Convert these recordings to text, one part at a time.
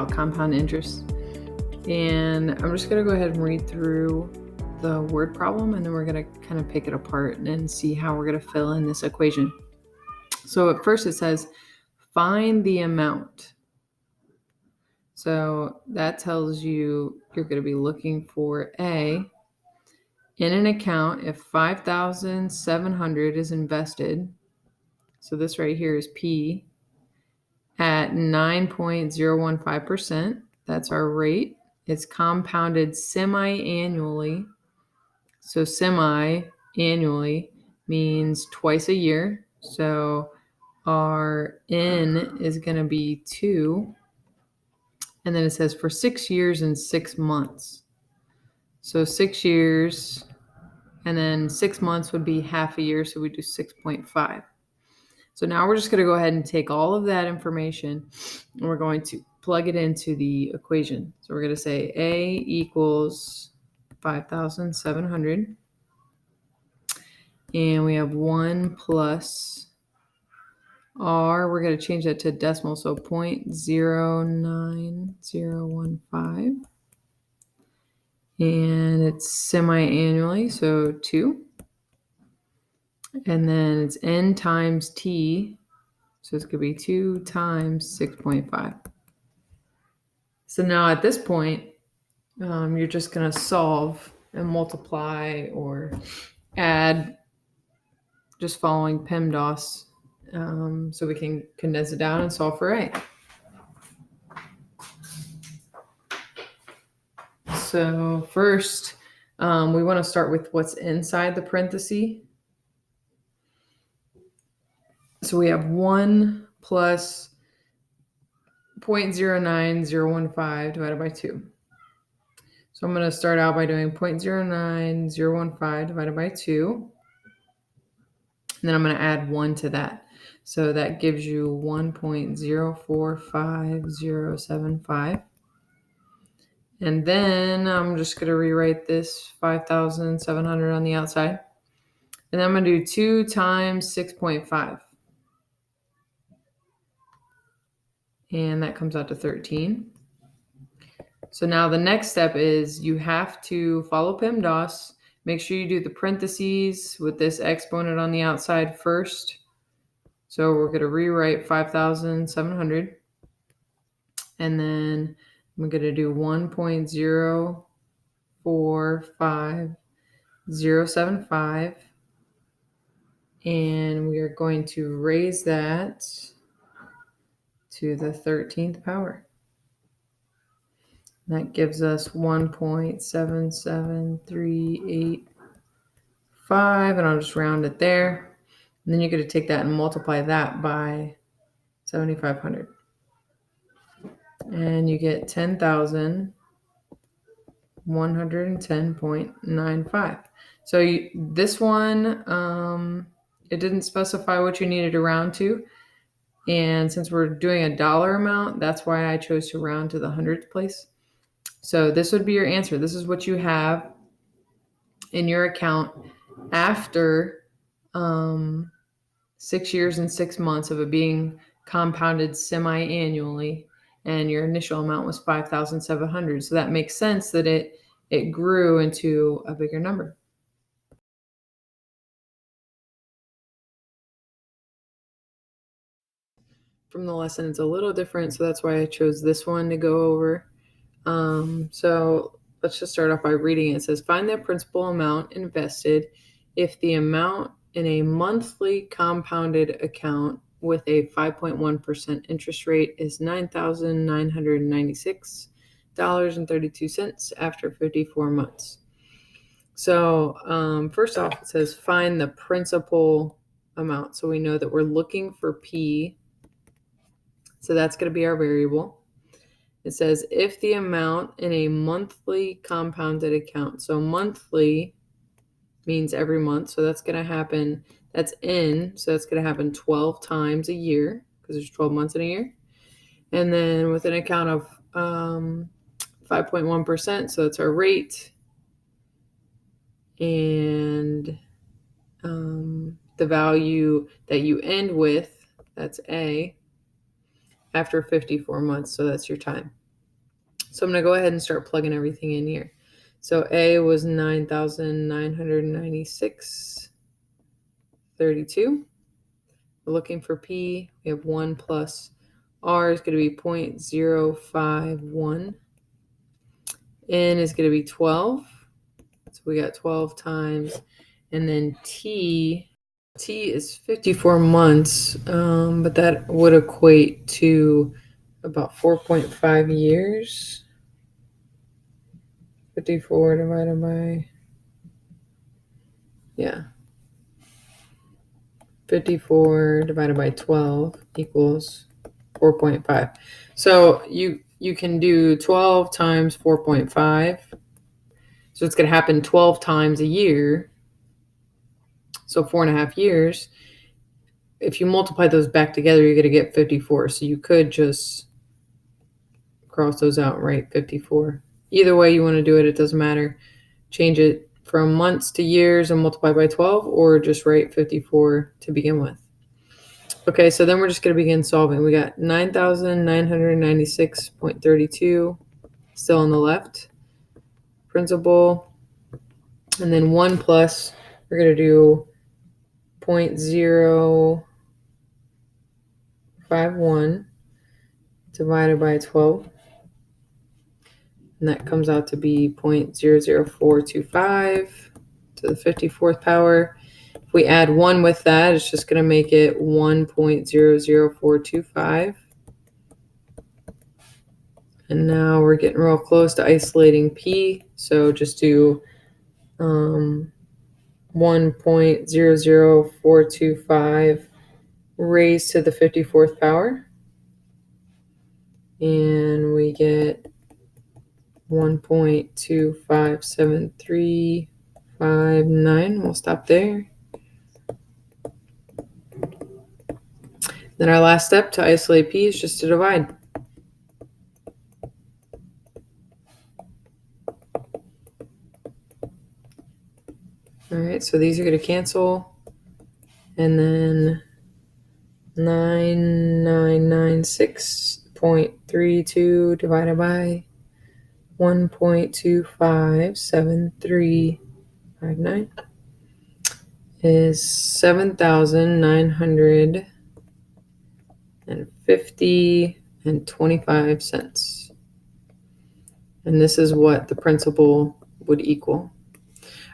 about compound interest. And I'm just going to go ahead and read through the word problem, and then we're going to kind of pick it apart and see how we're going to fill in this equation. So at first it says, find the amount. So that tells you you're going to be looking for A, in an account if 5,700 is invested. So this right here is P at 9.015%. That's our rate. It's compounded semi-annually. So semi-annually means twice a year. So our N is going to be 2. And then it says for 6 years and 6 months. So 6 years, and then 6 months would be half a year. So we do 6.5. So now we're just going to go ahead and take all of that information and we're going to plug it into the equation. So we're going to say A equals 5,700. And we have 1 plus R. We're going to change that to decimal, so 0.09015. And it's semi-annually, so 2. And then it's N times T, so it's going to be 2 times 6.5. So now at this point, you're just going to solve and multiply or add, just following PEMDAS, so we can condense it down and solve for A. So first, we want to start with what's inside the parenthesis. So we have 1 plus 0.09015 divided by 2. So I'm going to start out by doing 0.09015 divided by 2. And then I'm going to add 1 to that. So that gives you 1.045075. And then I'm just going to rewrite this 5,700 on the outside. And then I'm going to do 2 times 6.5. And that comes out to 13. So now the next step is you have to follow PEMDAS. Make sure you do the parentheses with this exponent on the outside first. So we're going to rewrite 5,700. And then I'm going to do 1.045075. And we are going to raise that to the 13th power. That gives us 1.77385, and I'll just round it there. And then you're going to take that and multiply that by 7,500. And you get 10,110.95. So this one, it didn't specify what you needed to round to. And since we're doing a dollar amount, that's why I chose to round to the hundredth place. So this would be your answer. This is what you have in your account after 6 years and 6 months of it being compounded semi-annually, and your initial amount was 5,700. So that makes sense that it grew into a bigger number. From the lesson, it's a little different, so that's why I chose this one to go over. So let's just start off by reading it. It says, find the principal amount invested if the amount in a monthly compounded account with a 5.1% interest rate is $9,996.32 after 54 months. So first off, it says find the principal amount. So we know that we're looking for P. So that's going to be our variable. It says if the amount in a monthly compounded account, so monthly means every month, so that's going to happen, that's N, so that's going to happen 12 times a year because there's 12 months in a year. And then with an account of 5.1%, so that's our rate. And the value that you end with, that's A, after 54 months, so that's your time. So I'm going to go ahead and start plugging everything in here. So A was 9,996.32. We're looking for P. We have 1 plus R is going to be 0.051. N is going to be 12. So we got 12 times. And then T is 54 months, but that would equate to about 4.5 years. 54 divided by, 54 divided by 12 equals 4.5. So you can do 12 times 4.5. So it's going to happen 12 times a year. So 4.5 years. If you multiply those back together, you're going to get 54. So you could just cross those out, right? 54. Either way you want to do it, it doesn't matter. Change it from months to years and multiply by 12, or just write 54 to begin with. Okay, so then we're just going to begin solving. We got 9,996.32 still on the left. Principal. And then 1 plus, we're going to do 0.051 divided by 12. And that comes out to be 0.00425 to the 54th power. If we add 1 with that, it's just going to make it 1.00425. And now we're getting real close to isolating P. So just do 1.00425 raised to the 54th power. And we get 1.257359. We'll stop there. Then our last step to isolate P is just to divide. All right, so these are going to cancel. And then 9996.32 divided by 1.257359 is 7,950.25 cents. And this is what the principal would equal.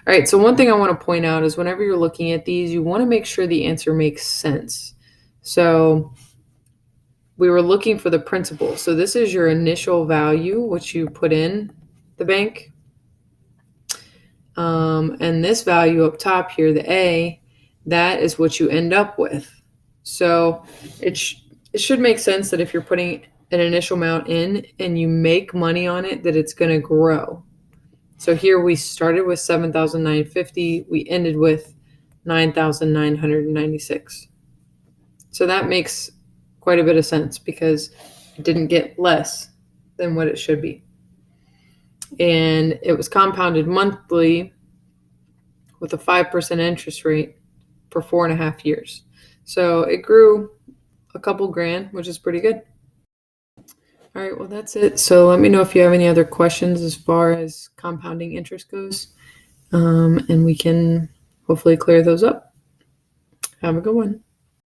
All right, so one thing I want to point out is whenever you're looking at these, you want to make sure the answer makes sense. So we were looking for the principal. So this is your initial value, which you put in the bank. And this value up top here, the A, that is what you end up with. So it should make sense that if you're putting an initial amount in and you make money on it, that it's going to grow. So here we started with 7,950. We ended with 9,996. So that makes quite a bit of sense because it didn't get less than what it should be. And it was compounded monthly with a 5% interest rate for 4.5 years. So it grew a couple grand, which is pretty good. All right, well, that's it. So let me know if you have any other questions as far as compounding interest goes, and we can hopefully clear those up. Have a good one.